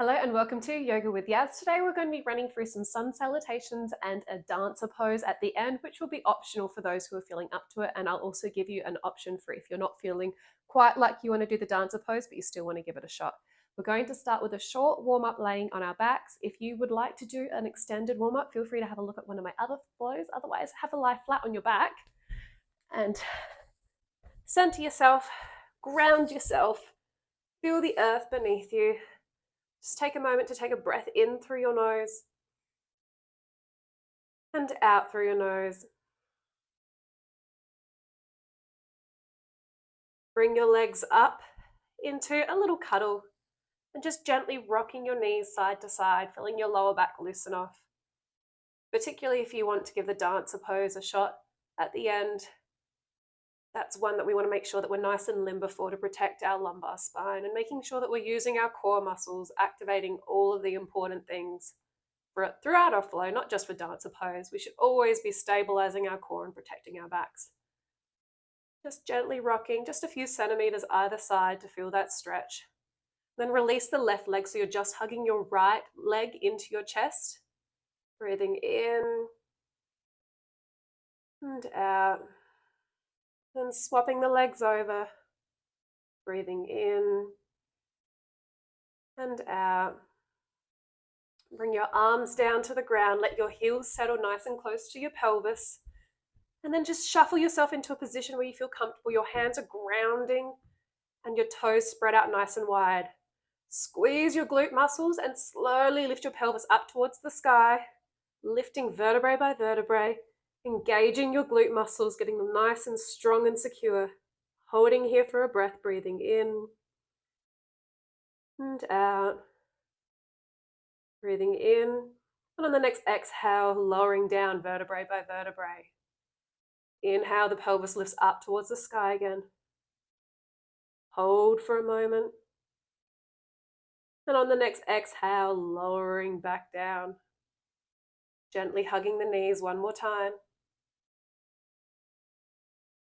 Hello and welcome to Yoga with Yaz. Today we're going to be running through some sun salutations and a dancer pose at the end, which will be optional for those who are feeling up to it. And I'll also give you an option for if you're not feeling quite like you want to do the dancer pose, but you still want to give it a shot. We're going to start with a short warm-up laying on our backs. If you would like to do an extended warm-up, feel free to have a look at one of my other flows. Otherwise, have a lie flat on your back and center yourself, ground yourself, feel the earth beneath you. Just take a moment to take a breath in through your nose and out through your nose. Bring your legs up into a little cuddle and just gently rocking your knees side to side, feeling your lower back loosen off. Particularly if you want to give the dancer pose a shot at the end. That's one that we want to make sure that we're nice and limber for to protect our lumbar spine and making sure that we're using our core muscles, activating all of the important things throughout our flow, not just for dancer pose. We should always be stabilizing our core and protecting our backs. Just gently rocking, just a few centimeters either side to feel that stretch. Then release the left leg so you're just hugging your right leg into your chest. Breathing in and out. Then swapping the legs over. Breathing in and out. Bring your arms down to the ground. Let your heels settle nice and close to your pelvis. And then just shuffle yourself into a position where you feel comfortable. Your hands are grounding and your toes spread out nice and wide. Squeeze your glute muscles and slowly lift your pelvis up towards the sky, lifting vertebrae by vertebrae, engaging your glute muscles, getting them nice and strong and secure. Holding here for a breath, breathing in and out. Breathing in, and on the next exhale, lowering down vertebrae by vertebrae. Inhale, the pelvis lifts up towards the sky again. Hold for a moment. And on the next exhale, lowering back down. Gently hugging the knees one more time.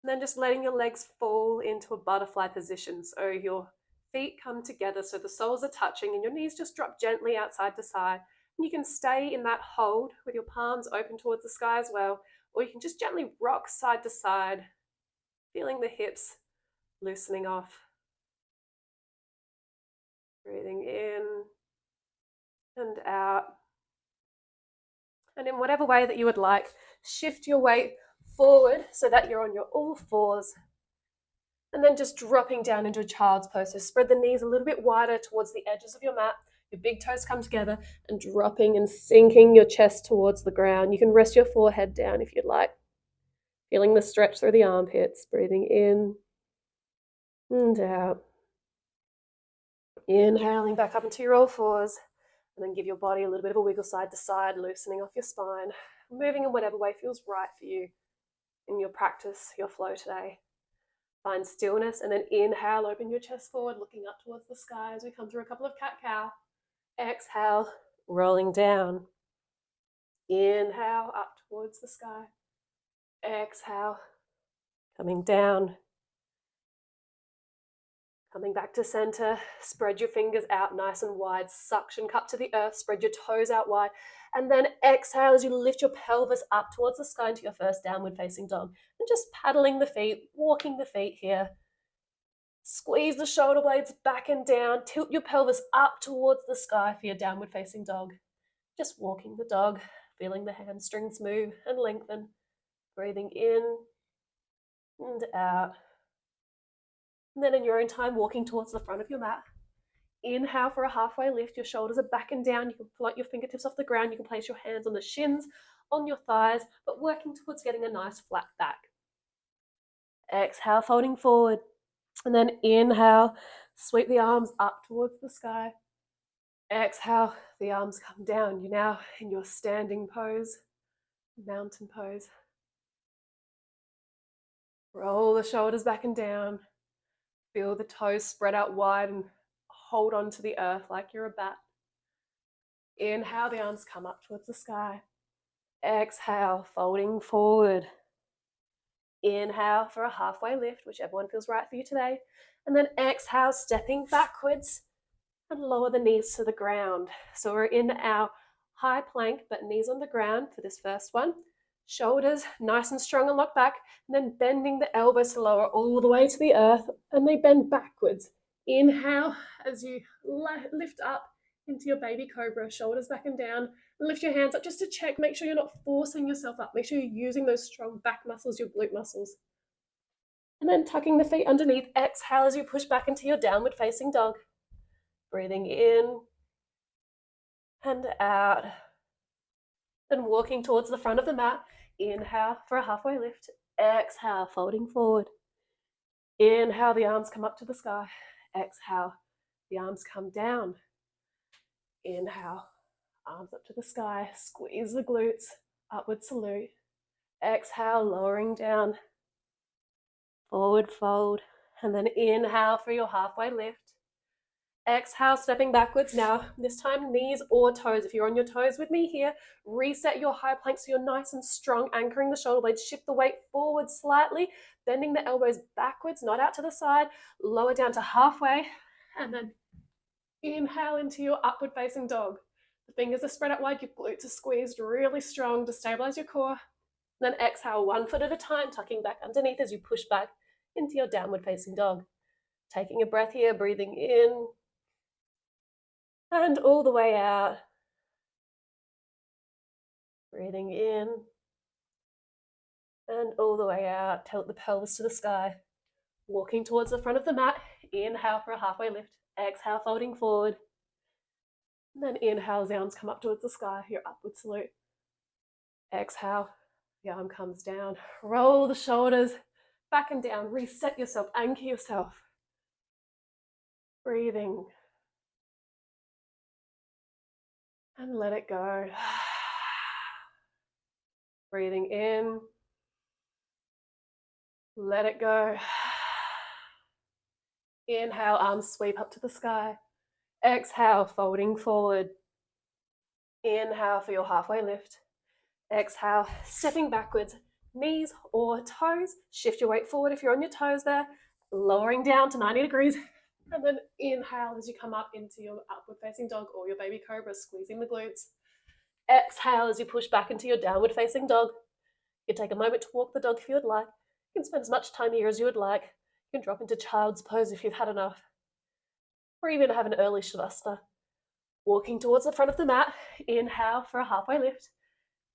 And then just letting your legs fall into a butterfly position. So your feet come together so the soles are touching and your knees just drop gently out side to side. And you can stay in that hold with your palms open towards the sky as well. Or you can just gently rock side to side, feeling the hips loosening off. Breathing in and out. And in whatever way that you would like, shift your weight forward so that you're on your all fours. And then just dropping down into a child's pose. So spread the knees a little bit wider towards the edges of your mat. Your big toes come together and dropping and sinking your chest towards the ground. You can rest your forehead down if you'd like. Feeling the stretch through the armpits. Breathing in and out. Inhaling back up into your all fours. And then give your body a little bit of a wiggle side to side, loosening off your spine. Moving in whatever way feels right for you in your practice, your flow today. Find stillness and then inhale, open your chest forward, looking up towards the sky as we come through a couple of cat-cow. Exhale, rolling down. Inhale, up towards the sky. Exhale, coming down. Coming back to center, spread your fingers out nice and wide, suction cup to the earth, spread your toes out wide, and then exhale as you lift your pelvis up towards the sky into your first downward facing dog. And just paddling the feet, walking the feet here. Squeeze the shoulder blades back and down, tilt your pelvis up towards the sky for your downward facing dog. Just walking the dog, feeling the hamstrings move and lengthen. Breathing in and out. And then in your own time, walking towards the front of your mat. Inhale for a halfway lift. Your shoulders are back and down. You can float your fingertips off the ground. You can place your hands on the shins, on your thighs, but working towards getting a nice flat back. Exhale, folding forward. And then inhale, sweep the arms up towards the sky. Exhale, the arms come down. You're now in your standing pose, mountain pose. Roll the shoulders back and down. Feel the toes spread out wide and hold on to the earth like you're a bat. Inhale, the arms come up towards the sky. Exhale, folding forward. Inhale for a halfway lift, whichever one feels right for you today. And then exhale, stepping backwards And lower the knees to the ground. So we're in our high plank, but knees on the ground for this first one. Shoulders nice and strong and locked back, and then bending the elbows to lower all the way to the earth, and they bend backwards. Inhale as you lift up into your baby cobra, shoulders back and down. Lift your hands up just to check, make sure you're not forcing yourself up. Make sure you're using those strong back muscles, your glute muscles. And then tucking the feet underneath, exhale as you push back into your downward facing dog. Breathing in and out. Then walking towards the front of the mat. Inhale for a halfway lift. Exhale, folding forward. Inhale, the arms come up to the sky. Exhale, the arms come down. Inhale, arms up to the sky. Squeeze the glutes, upward salute. Exhale, lowering down. Forward fold. And then inhale for your halfway lift. Exhale, stepping backwards now. This time, knees or toes. If you're on your toes with me here, reset your high plank so you're nice and strong, anchoring the shoulder blades. Shift the weight forward slightly, bending the elbows backwards, not out to the side. Lower down to halfway, and then inhale into your upward facing dog. The fingers are spread out wide, your glutes are squeezed really strong to stabilize your core. Then exhale, 1 foot at a time, tucking back underneath as you push back into your downward facing dog. Taking a breath here, breathing in, and all the way out. Breathing in and all the way out. Tilt the pelvis to the sky. Walking towards the front of the mat. Inhale for a halfway lift. Exhale, folding forward. And then inhale as the arms come up towards the sky. Your upward salute. Exhale, the arm comes down. Roll the shoulders back and down. Reset yourself. Anchor yourself. Breathing. And let it go. Breathing in. Let it go. Inhale, arms sweep up to the sky. Exhale, folding forward. Inhale for your halfway lift. Exhale, stepping backwards, knees or toes. Shift your weight forward if you're on your toes there. Lowering down to 90 degrees. And then inhale as you come up into your upward facing dog or your baby cobra, squeezing the glutes. Exhale as you push back into your downward facing dog. You can take a moment to walk the dog if you would like. You can spend as much time here as you would like. You can drop into child's pose if you've had enough. Or even have an early shavasana. Walking towards the front of the mat. Inhale for a halfway lift.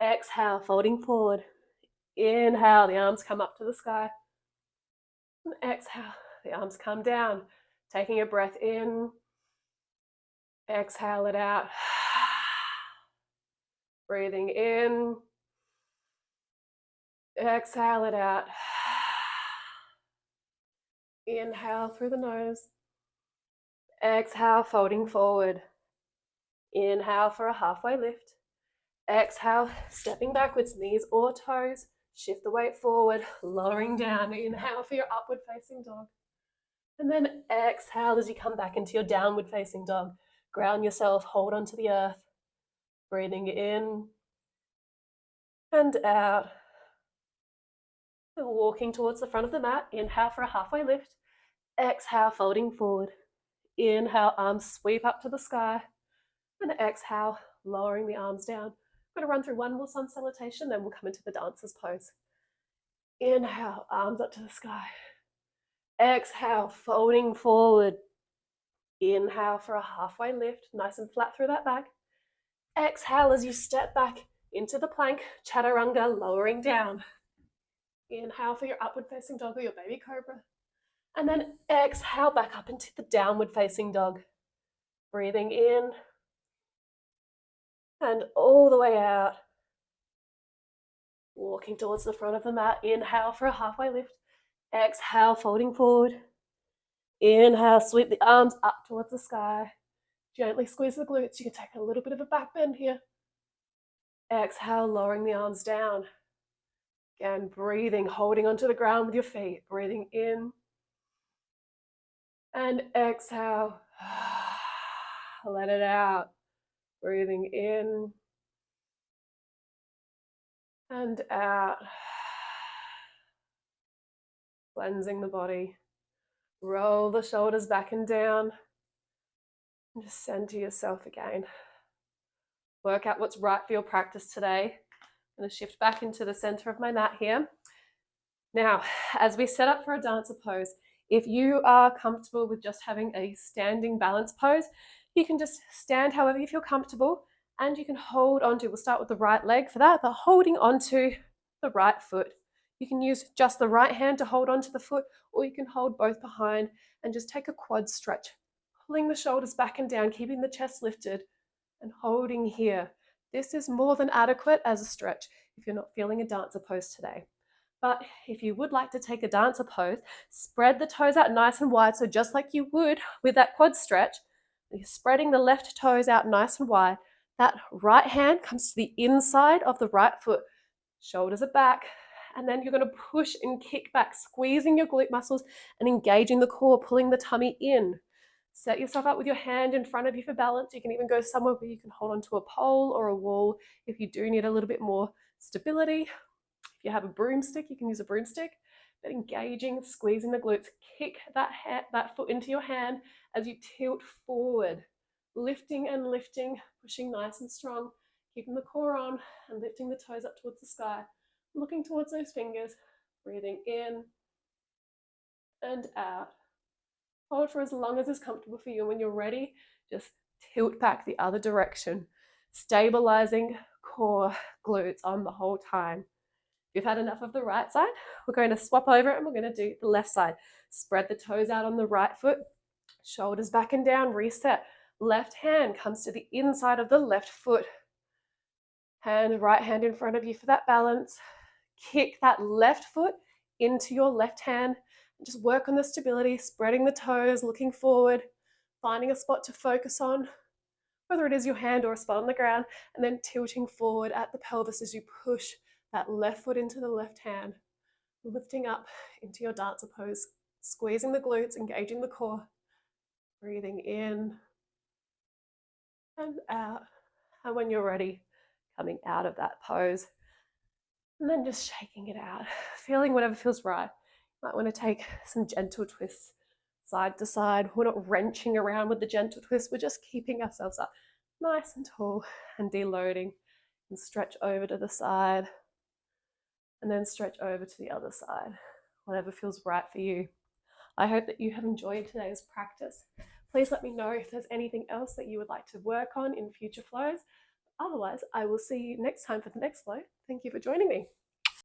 Exhale, folding forward. Inhale, the arms come up to the sky. And exhale, the arms come down. Taking a breath in. Exhale it out. Breathing in. Exhale it out. Inhale through the nose. Exhale, folding forward. Inhale for a halfway lift. Exhale, stepping backwards, knees or toes. Shift the weight forward, lowering down. Inhale for your upward facing dog. And then exhale as you come back into your downward facing dog. Ground yourself, hold onto the earth. Breathing in and out. And walking towards the front of the mat. Inhale for a halfway lift. Exhale, folding forward. Inhale, arms sweep up to the sky. And exhale, lowering the arms down. I'm going to run through one more sun salutation, then we'll come into the dancer's pose. Inhale, arms up to the sky. Exhale, folding forward. Inhale for a halfway lift, nice and flat through that back. Exhale as you step back into the plank, chaturanga, lowering down. Inhale for your upward facing dog or your baby cobra. And then exhale back up into the downward facing dog. Breathing in and all the way out. Walking towards the front of the mat. Inhale for a halfway lift. Exhale, folding forward. Inhale, sweep the arms up towards the sky. Gently squeeze the glutes. You can take a little bit of a back bend here. Exhale, lowering the arms down. Again, breathing, holding onto the ground with your feet. Breathing in. And exhale. Let it out. Breathing in. And out. Cleansing the body. Roll the shoulders back and down. And just center yourself again. Work out what's right for your practice today. I'm going to shift back into the center of my mat here. Now, as we set up for a dancer pose, if you are comfortable with just having a standing balance pose, you can just stand however you feel comfortable, and you can hold onto, we'll start with the right leg for that, but holding onto the right foot. You can use just the right hand to hold onto the foot, or you can hold both behind and just take a quad stretch, pulling the shoulders back and down, keeping the chest lifted, and holding here. This is more than adequate as a stretch if you're not feeling a dancer pose today. But if you would like to take a dancer pose, spread the toes out nice and wide. So just like you would with that quad stretch, you're spreading the left toes out nice and wide. That right hand comes to the inside of the right foot. Shoulders are back. And then you're going to push and kick back, squeezing your glute muscles and engaging the core, pulling the tummy in. Set yourself up with your hand in front of you for balance. You can even go somewhere where you can hold onto a pole or a wall if you do need a little bit more stability. If you have a broomstick, you can use a broomstick. But engaging, squeezing the glutes, kick that foot into your hand as you tilt forward. Lifting and lifting, pushing nice and strong, keeping the core on and lifting the toes up towards the sky. Looking towards those fingers, breathing in and out. Hold for as long as is comfortable for you. When you're ready, just tilt back the other direction, stabilizing core, glutes on the whole time. If you've had enough of the right side, we're going to swap over and we're going to do the left side. Spread the toes out on the right foot, shoulders back and down, reset. Left hand comes to the inside of the left foot. Right hand in front of you for that balance. Kick that left foot into your left hand. Just work on the stability, spreading the toes, looking forward, finding a spot to focus on, whether it is your hand or a spot on the ground, and then tilting forward at the pelvis as you push that left foot into the left hand, lifting up into your dancer pose, squeezing the glutes, engaging the core, breathing in and out. And when you're ready, coming out of that pose, and then just shaking it out, feeling whatever feels right. You might want to take some gentle twists side to side. We're not wrenching around with the gentle twist, we're just keeping ourselves up nice and tall and deloading, and stretch over to the side and then stretch over to the other side, whatever feels right for you. I hope that you have enjoyed today's practice. Please let me know if there's anything else that you would like to work on in future flows. Otherwise, I will see you next time for the next flow. Thank you for joining me.